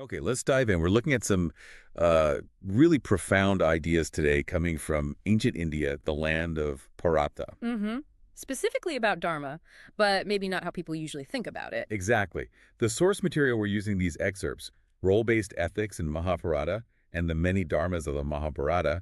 Okay, let's dive in. We're looking at some really profound ideas today coming from ancient India, the land of Bharata. Mm-hmm. Specifically about Dharma, but maybe not how people usually think about it. Exactly. The source material we're using these excerpts, role-based ethics in Mahabharata and the many dharmas of the Mahabharata,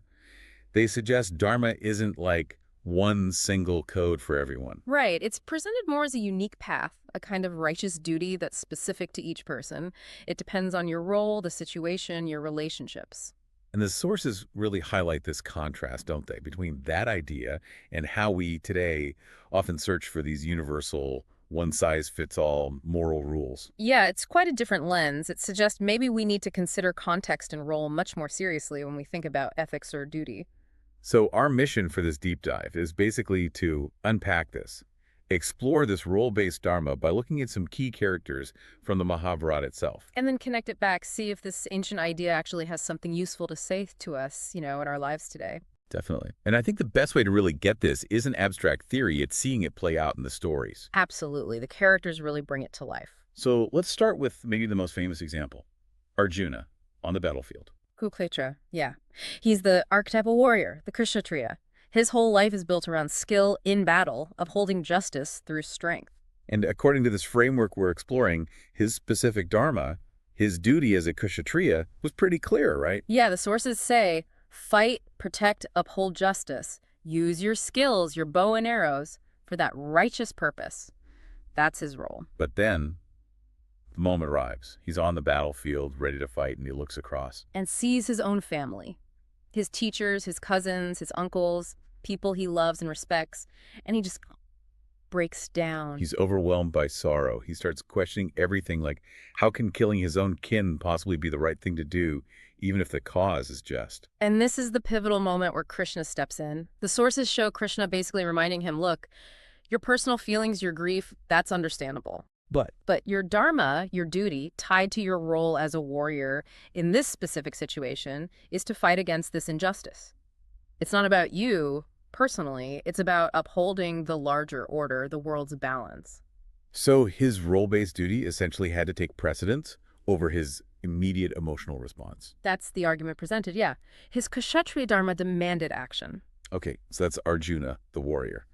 they suggest Dharma isn't like one single code for everyone. Right. It's presented more as a unique path, a kind of righteous duty that's specific to each person. It depends on your role, the situation, your relationships. And the sources really highlight this contrast, don't they, between that idea and how we today often search for these universal, one-size-fits-all moral rules. Yeah, it's quite a different lens. It suggests maybe we need to consider context and role much more seriously when we think about ethics or duty. So our mission for this deep dive is basically to unpack this, explore this role-based Dharma by looking at some key characters from the Mahabharata itself. And then connect it back, see if this ancient idea actually has something useful to say to us, in our lives today. Definitely. And I think the best way to really get this isn't abstract theory, it's seeing it play out in the stories. Absolutely. The characters really bring it to life. So let's start with maybe the most famous example, Arjuna on the battlefield. Kukletra, yeah. He's the archetypal warrior, the Kshatriya. His whole life is built around skill in battle, upholding justice through strength. And according to this framework we're exploring, his specific dharma, his duty as a Kshatriya, was pretty clear, right? Yeah, the sources say, fight, protect, uphold justice. Use your skills, your bow and arrows, for that righteous purpose. That's his role. But then the moment arrives. He's on the battlefield, ready to fight, and he looks across. And sees his own family. His teachers, his cousins, his uncles, people he loves and respects, and he just breaks down. He's overwhelmed by sorrow. He starts questioning everything like, how can killing his own kin possibly be the right thing to do, even if the cause is just? And this is the pivotal moment where Krishna steps in. The sources show Krishna basically reminding him, look, your personal feelings, your grief, that's understandable. But your dharma, your duty, tied to your role as a warrior in this specific situation, is to fight against this injustice. It's not about you personally, it's about upholding the larger order, the world's balance. So his role-based duty essentially had to take precedence over his immediate emotional response. That's the argument presented, yeah. His Kshatriya dharma demanded action. Okay, so that's Arjuna, the warrior.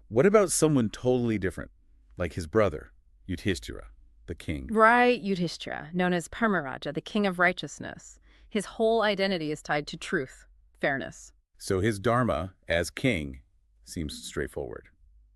What about someone totally different, like his brother, Yudhishthira, the king? Right, Yudhishthira, known as Parmaraja, the king of righteousness. His whole identity is tied to truth, fairness. So his dharma as king seems straightforward.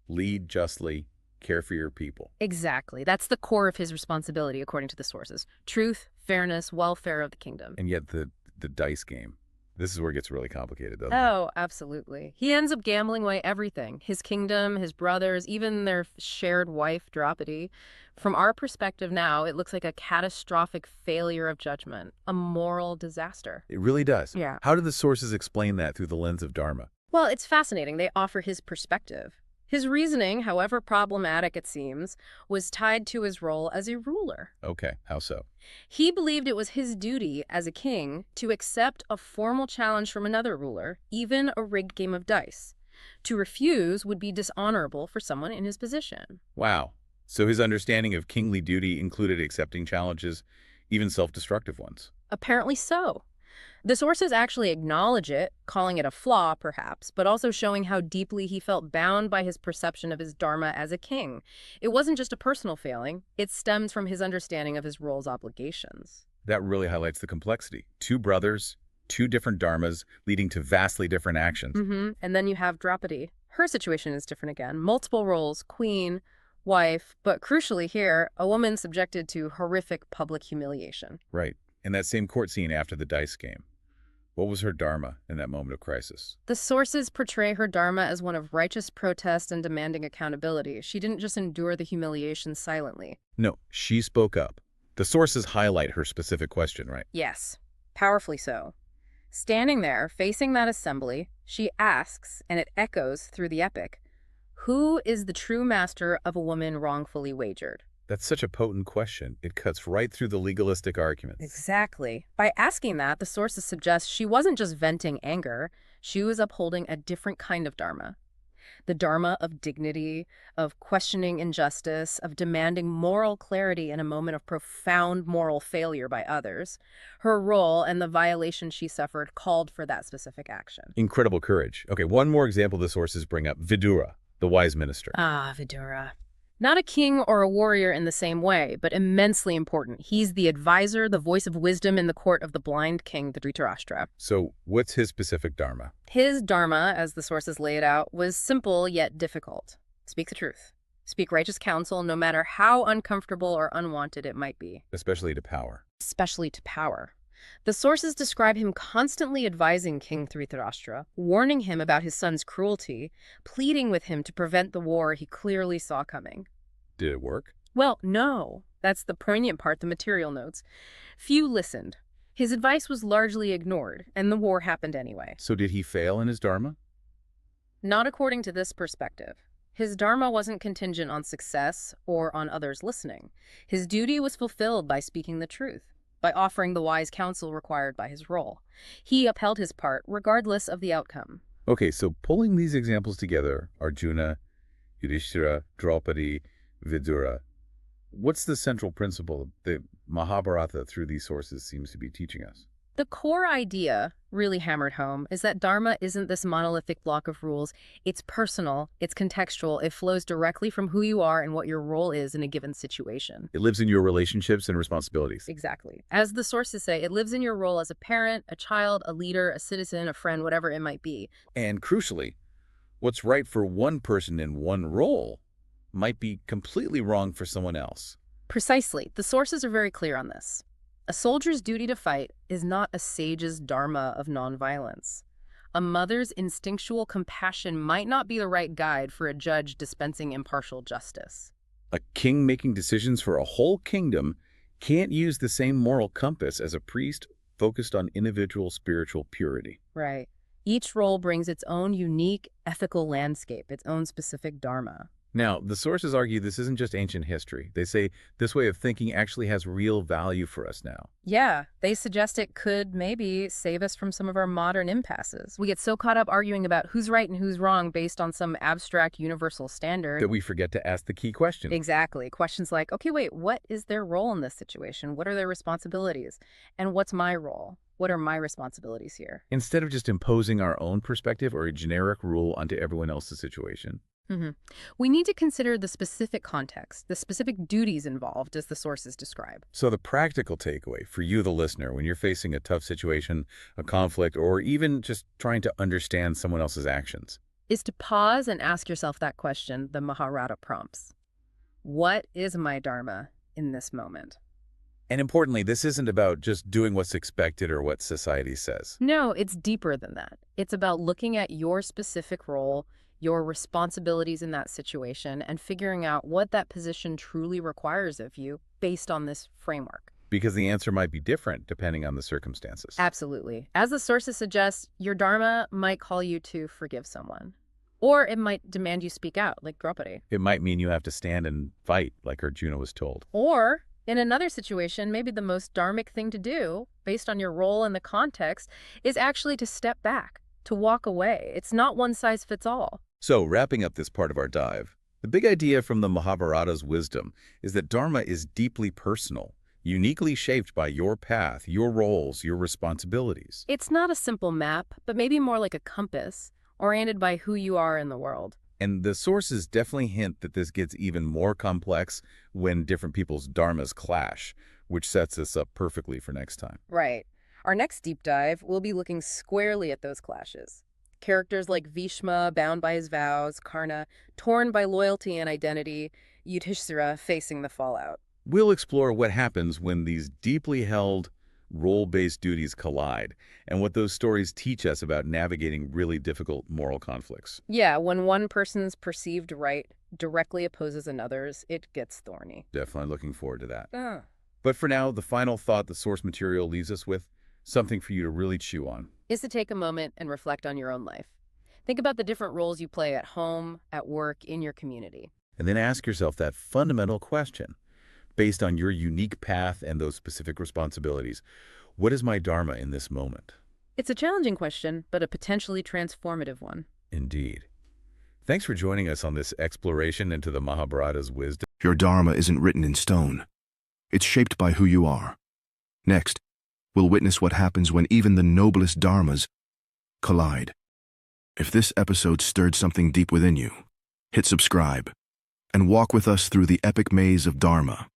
Lead justly, care for your people. Exactly. That's the core of his responsibility, according to the sources. Truth, fairness, welfare of the kingdom. And yet the dice game, this is where it gets really complicated, doesn't it? Oh, absolutely. He ends up gambling away everything. His kingdom, his brothers, even their shared wife, Draupadi. From our perspective now, it looks like a catastrophic failure of judgment, a moral disaster. It really does. Yeah. How do the sources explain that through the lens of dharma? Well, it's fascinating. They offer his perspective. His reasoning, however problematic it seems, was tied to his role as a ruler. Okay, how so? He believed it was his duty as a king to accept a formal challenge from another ruler, even a rigged game of dice. To refuse would be dishonorable for someone in his position. Wow. So his understanding of kingly duty included accepting challenges, even self-destructive ones. Apparently so. The sources actually acknowledge it, calling it a flaw, perhaps, but also showing how deeply he felt bound by his perception of his dharma as a king. It wasn't just a personal failing. It stems from his understanding of his role's obligations. That really highlights the complexity. Two brothers, two different dharmas, leading to vastly different actions. And then you have Draupadi. Her situation is different again. Multiple roles, queen, wife, but crucially here, a woman subjected to horrific public humiliation. Right. In that same court scene after the dice game, what was her dharma in that moment of crisis? The sources portray her dharma as one of righteous protest and demanding accountability. She didn't just endure the humiliation silently. No, she spoke up. The sources highlight her specific question, right? Yes, powerfully so. Standing there, facing that assembly, she asks, and it echoes through the epic, who is the true master of a woman wrongfully wagered? That's such a potent question. It cuts right through the legalistic arguments. Exactly. By asking that, the sources suggest she wasn't just venting anger, she was upholding a different kind of dharma. The Dharma of dignity, of questioning injustice, of demanding moral clarity in a moment of profound moral failure by others. Her role and the violation she suffered called for that specific action. Incredible courage. Okay, one more example the sources bring up, Vidura, the wise minister. Ah, Vidura. Not a king or a warrior in the same way, but immensely important. He's the advisor, the voice of wisdom in the court of the blind king, the Dhritarashtra. So what's his specific dharma? His dharma, as the sources lay it out, was simple yet difficult. Speak the truth. Speak righteous counsel, no matter how uncomfortable or unwanted it might be. Especially to power. Especially to power. The sources describe him constantly advising King Dhritarashtra, warning him about his son's cruelty, pleading with him to prevent the war he clearly saw coming. Did it work? Well, no. That's the poignant part, the material notes. Few listened. His advice was largely ignored, and the war happened anyway. So did he fail in his dharma? Not according to this perspective. His dharma wasn't contingent on success or on others listening. His duty was fulfilled by speaking the truth, by offering the wise counsel required by his role. He upheld his part regardless of the outcome. Okay, so pulling these examples together, Arjuna, Yudhishthira, Draupadi, Vidura, what's the central principle that Mahabharata through these sources seems to be teaching us? The core idea, really hammered home, is that Dharma isn't this monolithic block of rules. It's personal, it's contextual, it flows directly from who you are and what your role is in a given situation. It lives in your relationships and responsibilities. Exactly. As the sources say, it lives in your role as a parent, a child, a leader, a citizen, a friend, whatever it might be. And crucially, what's right for one person in one role might be completely wrong for someone else. Precisely. The sources are very clear on this. A soldier's duty to fight is not a sage's dharma of nonviolence. A mother's instinctual compassion might not be the right guide for a judge dispensing impartial justice. A king making decisions for a whole kingdom can't use the same moral compass as a priest focused on individual spiritual purity. Right. Each role brings its own unique ethical landscape, its own specific dharma. Now, the sources argue this isn't just ancient history. They say this way of thinking actually has real value for us now. Yeah, they suggest it could maybe save us from some of our modern impasses. We get so caught up arguing about who's right and who's wrong based on some abstract universal standard. That we forget to ask the key question. Exactly. Questions like, okay, wait, what is their role in this situation? What are their responsibilities? And what's my role? What are my responsibilities here? Instead of just imposing our own perspective or a generic rule onto everyone else's situation. We need to consider the specific context, the specific duties involved as the sources describe. So the practical takeaway for you, the listener, when you're facing a tough situation, a conflict, or even just trying to understand someone else's actions, is to pause and ask yourself that question the Mahabharata prompts. What is my dharma in this moment? And importantly, this isn't about just doing what's expected or what society says. No, it's deeper than that. It's about looking at your specific role, your responsibilities in that situation, and figuring out what that position truly requires of you based on this framework. Because the answer might be different depending on the circumstances. Absolutely. As the sources suggest, your dharma might call you to forgive someone. Or it might demand you speak out, like Draupadi. It might mean you have to stand and fight, like Arjuna was told. Or, in another situation, maybe the most dharmic thing to do, based on your role and the context, is actually to step back, to walk away. It's not one size fits all. So, wrapping up this part of our dive, the big idea from the Mahabharata's wisdom is that Dharma is deeply personal, uniquely shaped by your path, your roles, your responsibilities. It's not a simple map, but maybe more like a compass, oriented by who you are in the world. And the sources definitely hint that this gets even more complex when different people's dharmas clash, which sets us up perfectly for next time. Right. Our next deep dive, we'll be looking squarely at those clashes. Characters like Bhishma, bound by his vows, Karna, torn by loyalty and identity, Yudhishthira facing the fallout. We'll explore what happens when these deeply held, role-based duties collide, and what those stories teach us about navigating really difficult moral conflicts. Yeah, when one person's perceived right directly opposes another's, it gets thorny. Definitely looking forward to that. But for now, the final thought the source material leaves us with, something for you to really chew on, is to take a moment and reflect on your own life. Think about the different roles you play at home, at work, in your community. and then ask yourself that fundamental question. Based on your unique path and those specific responsibilities, what is my Dharma in this moment? It's a challenging question, but a potentially transformative one. Indeed. Thanks for joining us on this exploration into the Mahabharata's wisdom. Your Dharma isn't written in stone. It's shaped by who you are. Next, we'll witness what happens when even the noblest dharmas collide. If this episode stirred something deep within you, hit subscribe and walk with us through the epic maze of Dharma.